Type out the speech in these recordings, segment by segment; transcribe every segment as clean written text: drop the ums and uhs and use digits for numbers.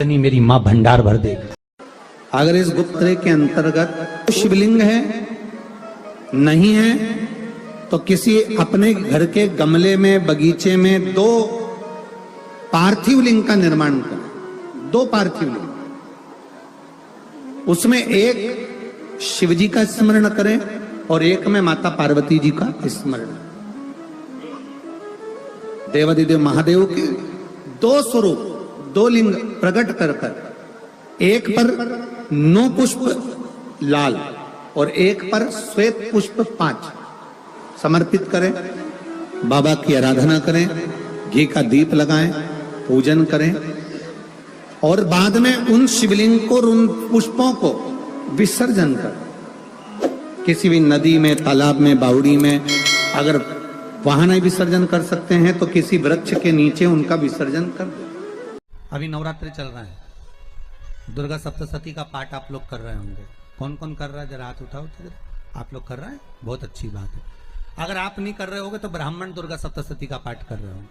मेरी माँ भंडार भर दे। अगर इस गुप्तरे के अंतर्गत शिवलिंग है नहीं है तो किसी अपने घर के गमले में बगीचे में 2 पार्थिव लिंग का निर्माण करें। 2 पार्थिव लिंग, उसमें एक शिव जी का स्मरण करें और एक में माता पार्वती जी का स्मरण। देवादिदेव महादेव के 2 स्वरूप 2 लिंग प्रकट कर एक पर 9 पुष्प लाल और एक पर श्वेत पुष्प 5 समर्पित करें। बाबा की आराधना करें, घी का दीप लगाएं, पूजन करें और बाद में उन शिवलिंग को और उन पुष्पों को विसर्जन करें। किसी भी नदी में, तालाब में, बावड़ी में, अगर वहां नहीं विसर्जन कर सकते हैं तो किसी वृक्ष के नीचे उनका विसर्जन कर दो। अभी नवरात्रि चल रहा है, दुर्गा सप्तशती का पाठ आप लोग कर रहे होंगे। कौन कौन कर रहा है जरा हाथ उठाओ तो। आप लोग कर रहे हैं, बहुत अच्छी बात है। अगर आप नहीं कर रहे होगे तो ब्राह्मण दुर्गा सप्तशती का पाठ कर रहे होंगे।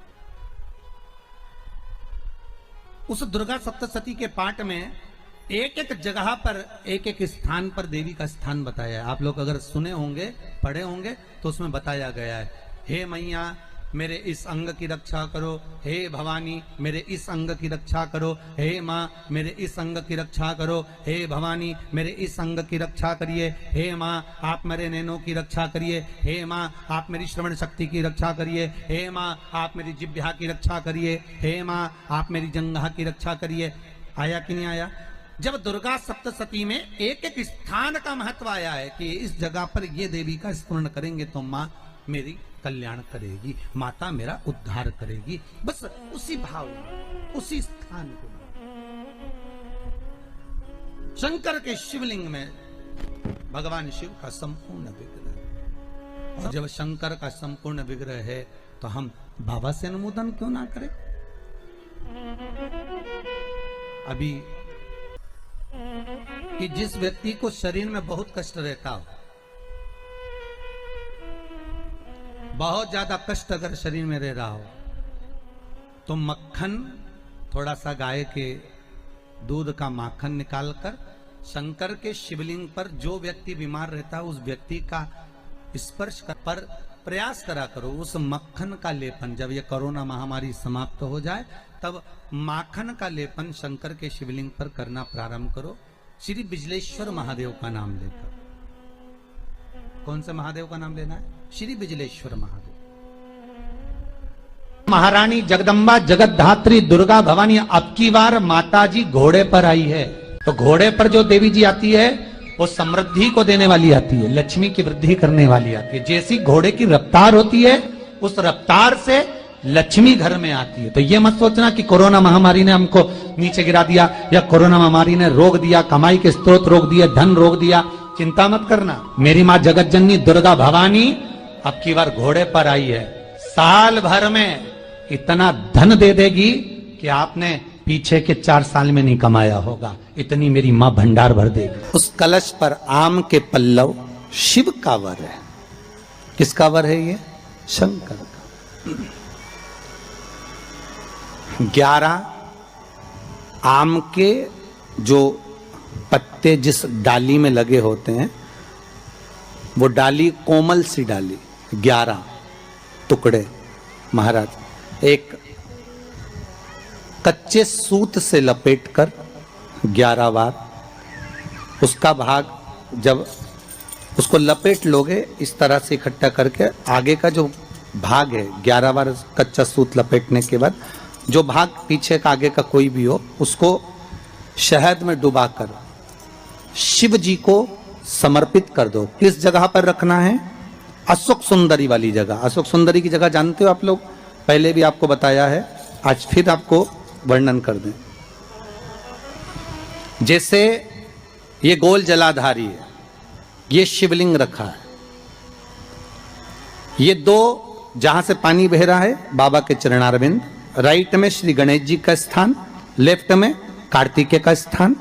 उस दुर्गा सप्तशती के पाठ में एक एक जगह पर, एक एक स्थान पर देवी का स्थान बताया है। आप लोग अगर सुने होंगे, पढ़े होंगे तो उसमें बताया गया है, हे मैया मेरे इस अंग की रक्षा करो, हे भवानी मेरे इस अंग की रक्षा करो, हे माँ मेरे इस अंग की रक्षा करो, हे भवानी मेरे इस अंग की रक्षा करिए, हे माँ आप मेरे नैनों की रक्षा करिए, हे माँ आप मेरी श्रवण शक्ति की रक्षा करिए, हे माँ आप मेरी जिह्वा की रक्षा करिए, हे माँ आप मेरी जंघा की रक्षा करिए। आया कि नहीं आया? जब दुर्गा सप्तशती में एक एक स्थान का महत्व आया है कि इस जगह पर ये देवी का स्मरण करेंगे तो माँ मेरी कल्याण करेगी, माता मेरा उद्धार करेगी। बस उसी भाव में, उसी स्थान को शंकर के शिवलिंग में भगवान शिव का संपूर्ण विग्रह। और जब शंकर का संपूर्ण विग्रह है तो हम बाबा से अनुमोदन क्यों ना करें? अभी कि जिस व्यक्ति को शरीर में बहुत कष्ट रहता हो, बहुत ज्यादा कष्ट अगर शरीर में रह रहा हो, तो मक्खन, थोड़ा सा गाय के दूध का माखन निकालकर शंकर के शिवलिंग पर जो व्यक्ति बीमार रहता है उस व्यक्ति का स्पर्श कर पर प्रयास करा करो। उस मक्खन का लेपन, जब ये कोरोना महामारी समाप्त हो जाए तब माखन का लेपन शंकर के शिवलिंग पर करना प्रारंभ करो, श्री बिजलेश्वर महादेव का नाम लेकर। कौन से महादेव का नाम लेना है? श्री बिजलेश्वर महादेव। महारानी जगदम्बा जगतधात्री दुर्गा भवानी अब की बार माता जी घोड़े पर आई है। तो घोड़े पर जो देवी जी आती है वो समृद्धि को देने वाली आती है, लक्ष्मी की वृद्धि करने वाली आती है। जैसी घोड़े की रफ्तार होती है उस रफ्तार से लक्ष्मी घर में आती है। तो ये मत सोचना कि कोरोना महामारी ने हमको नीचे गिरा दिया या कोरोना महामारी ने रोक दिया, कमाई के स्रोत रोक दिए, धन रोक दिया। चिंता मत करना, मेरी माँ जगत जननी दुर्गा भवानी अब की बार घोड़े पर आई है। साल भर में इतना धन दे देगी कि आपने पीछे के 4 साल में नहीं कमाया होगा, इतनी मेरी माँ भंडार भर देगी। उस कलश पर आम के पल्लव शिव का वर है। किसका वर है ये? शंकर का। 11 आम के जो पत्ते जिस डाली में लगे होते हैं, वो डाली कोमल सी डाली, 11 टुकड़े महाराज एक कच्चे सूत से लपेटकर 11 बार उसका भाग, जब उसको लपेट लोगे इस तरह से इकट्ठा करके, आगे का जो भाग है 11 बार कच्चा सूत लपेटने के बाद जो भाग पीछे का आगे का कोई भी हो उसको शहद में डुबाकर शिव जी को समर्पित कर दो। किस जगह पर रखना है? अशोक सुंदरी वाली जगह। अशोक सुंदरी की जगह जानते हो आप लोग, पहले भी आपको बताया है, आज फिर आपको वर्णन कर दें। जैसे ये गोल जलाधारी है, ये शिवलिंग रखा है, ये 2 जहां से पानी बह रहा है बाबा के चरणारविंद, राइट में श्री गणेश जी का स्थान, लेफ्ट में कार्तिकेय का स्थान,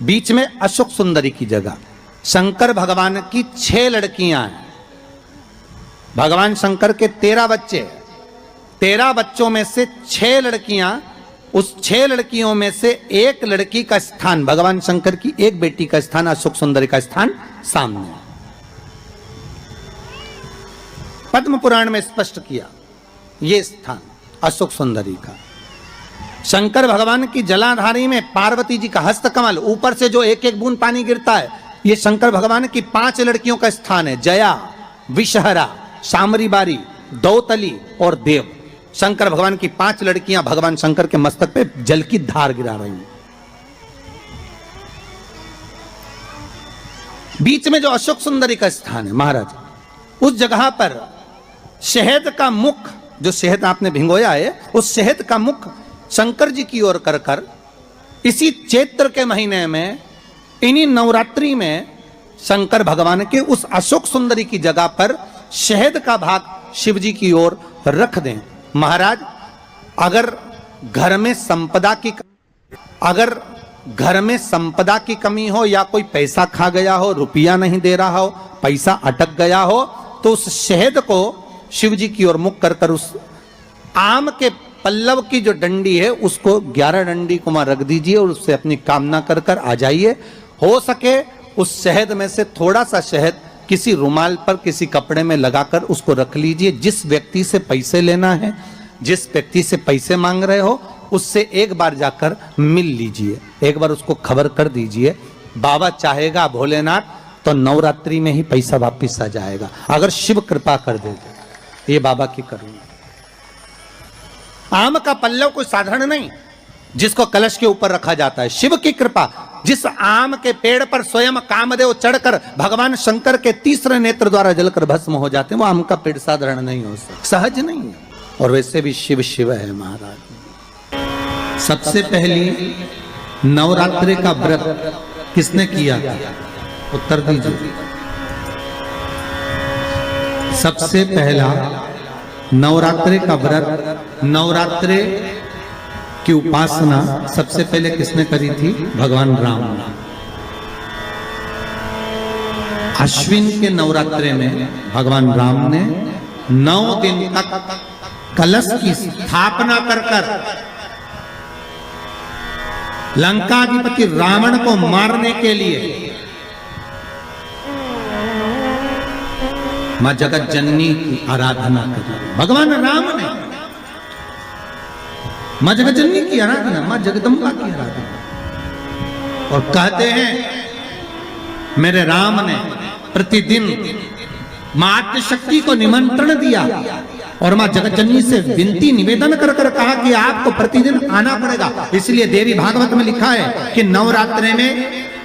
बीच में अशोक सुंदरी की जगह। शंकर भगवान की 6 लड़कियां हैं। भगवान शंकर के 13 बच्चे, 13 बच्चों में से 6 लड़कियां उस 6 लड़कियों में से एक लड़की का स्थान, भगवान शंकर की एक बेटी का स्थान, अशोक सुंदरी का स्थान सामने है। पद्म पुराण में स्पष्ट किया ये स्थान अशोक सुंदरी का। शंकर भगवान की जलाधारी में पार्वती जी का हस्त कमल, ऊपर से जो एक एक बूंद पानी गिरता है, ये शंकर भगवान की 5 लड़कियों का स्थान है। जया, विषहरा, शामरी बारी, दौतली और देव। शंकर भगवान की 5 लड़कियां भगवान शंकर के मस्तक पे जल की धार गिरा रही हैं। बीच में जो अशोक सुंदरी का स्थान है महाराज, उस जगह पर शहद का मुख, जो शहद आपने भिंगोया है, उस शहद का मुख शंकर जी की ओर कर कर इसी चैत्र के महीने में, इन्हीं नवरात्रि में शंकर भगवान के उस अशोक सुंदरी की जगह पर शहद का भाग शिव जी की ओर रख दें। महाराज, अगर घर में संपदा की कमी हो या कोई पैसा खा गया हो, रुपया नहीं दे रहा हो, पैसा अटक गया हो, तो उस शहद को शिव जी की ओर मुख कर कर उस आम के पल्लव की जो डंडी है उसको 11 डंडी को वहां रख दीजिए और उससे अपनी कामना कर कर आ जाइए। हो सके उस शहद में से थोड़ा सा शहद किसी रुमाल पर, किसी कपड़े में लगाकर उसको रख लीजिए। जिस व्यक्ति से पैसे लेना है, जिस व्यक्ति से पैसे मांग रहे हो, उससे एक बार जाकर मिल लीजिए, एक बार उसको खबर कर दीजिए। बाबा चाहेगा भोलेनाथ तो नवरात्रि में ही पैसा वापिस आ जाएगा, अगर शिव कृपा कर दे। ये बाबा की करुणा। आम का पल्लव कोई साधारण नहीं जिसको कलश के ऊपर रखा जाता है, शिव की कृपा। जिस आम के पेड़ पर स्वयं कामदेव चढ़कर भगवान शंकर के तीसरे नेत्र द्वारा जलकर भस्म हो जाते हैं, वो आम का पेड़ साधारण नहीं हो सकता, सहज नहीं है। और वैसे भी शिव शिव है महाराज। सबसे पहली नवरात्रि का व्रत किसने किया था? उत्तर दीजिए। सबसे पहला नवरात्रि का व्रत, नवरात्रि की उपासना सबसे पहले किसने करी थी? भगवान राम ने। अश्विन के नवरात्रि में भगवान राम ने 9 दिन तक कलश की स्थापना कर कर लंकाधिपति रावण को मारने के लिए मां जगत जननी की आराधना करी। भगवान राम ने मां जगत जननी की आराधना, मां जगदम्बा की आराधना। और कहते हैं मेरे राम ने प्रतिदिन मां आद्यशक्ति को निमंत्रण दिया और मां जगत जननी से विनती निवेदन कर कर कहा कि आपको प्रतिदिन आना पड़ेगा। इसलिए देवी भागवत में लिखा है कि नवरात्रि में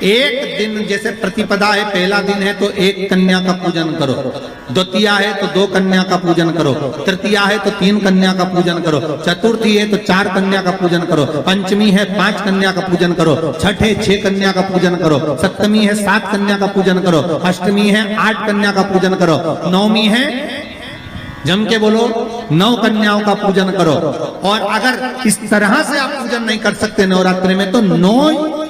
एक दिन, जैसे प्रतिपदा है, पहला दिन है तो 1 कन्या का पूजन करो, द्वितीया है तो 2 कन्या का पूजन करो, तृतीया है तो 3 कन्या का पूजन करो, चतुर्थी है तो 4 कन्या का पूजन करो, पंचमी है 5 कन्या का पूजन करो, छठ है 6 कन्या का पूजन करो, सप्तमी है 7 कन्या का पूजन करो, अष्टमी है 8 कन्या का पूजन करो, नवमी है, जम के बोलो, 9 कन्याओं का पूजन करो। और अगर इस तरह से आप पूजन नहीं कर सकते नवरात्रि में, तो 9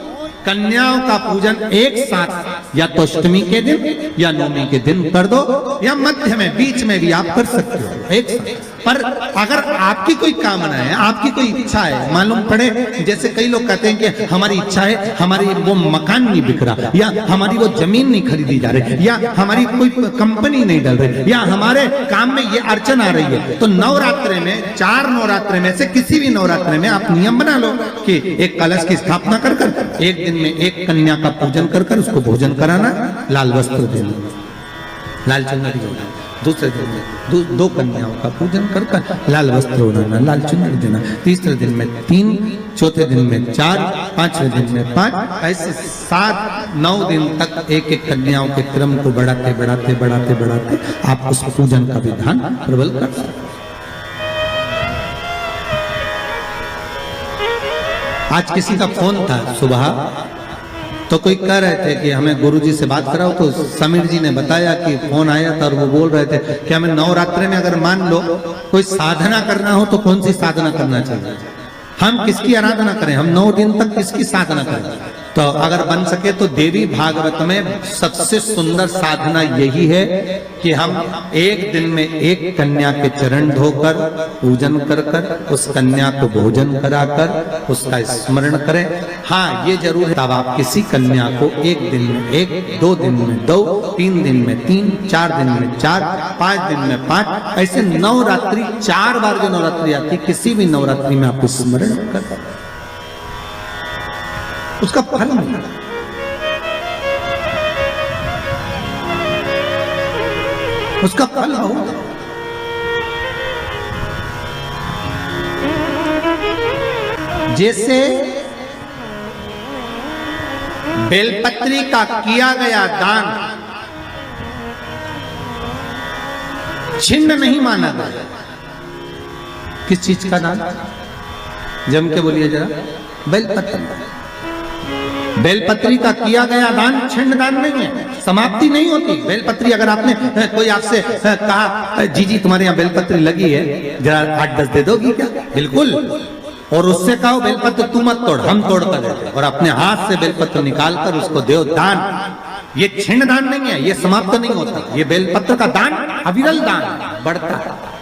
कन्याओं का पूजन एक साथ या तो अष्टमी के दिन या नवमी के दिन कर दो, या मध्य में, बीच में भी आप कर सकते हो एक साथ। पर अगर आपकी कोई कामना है, आपकी कोई इच्छा है, मालूम पड़े, जैसे कई लोग कहते हैं कि हमारी इच्छा है, हमारी वो मकान नहीं बिक रहा, या हमारी वो जमीन नहीं खरीदी जा रही, या हमारी कोई कंपनी नहीं डल रही, या हमारे काम में ये अड़चन आ रही है, तो नवरात्रि में, 4 नवरात्रि में से किसी भी नवरात्रि में आप नियम बना लो कि एक कलश की स्थापना कर कर एक दिन में 1 कन्या का पूजन कर कर उसको भोजन कराना, लाल वस्त्र देना, लाल चुनरी देना। दूसरे दिन में 2 कन्याओं का पूजन कर कर लाल वस्त्र ओढ़ाना, लाल चुनरी देना। तीसरे दिन में 3, चौथे दिन में 4, 5वें दिन में 5, ऐसे 7-9 दिन तक एक कन्याओं के क्रम को बढ़ाते बढ़ाते बढ़ाते बढ़ाते आप उस पूजन का विधान प्रबल कर सकते। आज किसी का फोन था सुबह, तो कोई कह रहे थे कि हमें गुरुजी से बात कराओ, तो समीर जी ने बताया कि फोन आया था और वो बोल रहे थे कि हमें नवरात्रि में अगर मान लो कोई साधना करना हो तो कौन सी साधना करना चाहिए, हम किसकी आराधना करें, हम 9 दिन तक किसकी साधना करें। तो अगर बन सके तो देवी भागवत में सबसे सुंदर साधना यही है कि हम एक दिन में एक कन्या के चरण धोकर पूजन कर कर उस कन्या को भोजन कराकर उसका स्मरण करें। हाँ, ये जरूर है, तब आप किसी कन्या को एक दिन में एक, 2 दिन में 2, 3 दिन में 3, 4 दिन में 4, 5 दिन में 5, ऐसे नवरात्रि 4 बार जो नवरात्रि आती, किसी भी नवरात्रि में आप स्मरण कर, उसका फल मिला। उसका फल होगा। जैसे बेलपत्री का किया गया दान छिन्न नहीं माना गया। किस चीज का दान? जम के बोलिए जरा। बेलपत्री। बेलपत्री का किया गया दान छिन्न दान नहीं है, समाप्ति नहीं होती। बेलपत्री अगर आपने कोई आपसे कहा जी तुम्हारे यहाँ बेलपत्री लगी है, जरा 8-10 दे दोगी क्या? बिल्कुल। और उससे कहो बेलपत्र तू मत तोड़, हम तोड़ कर देते, और अपने हाथ से बेलपत्र निकाल कर उसको दो दान। ये छिन्न दान नहीं है, ये समाप्त नहीं होता। ये बेलपत्र का दान अविरल दान बढ़ता है।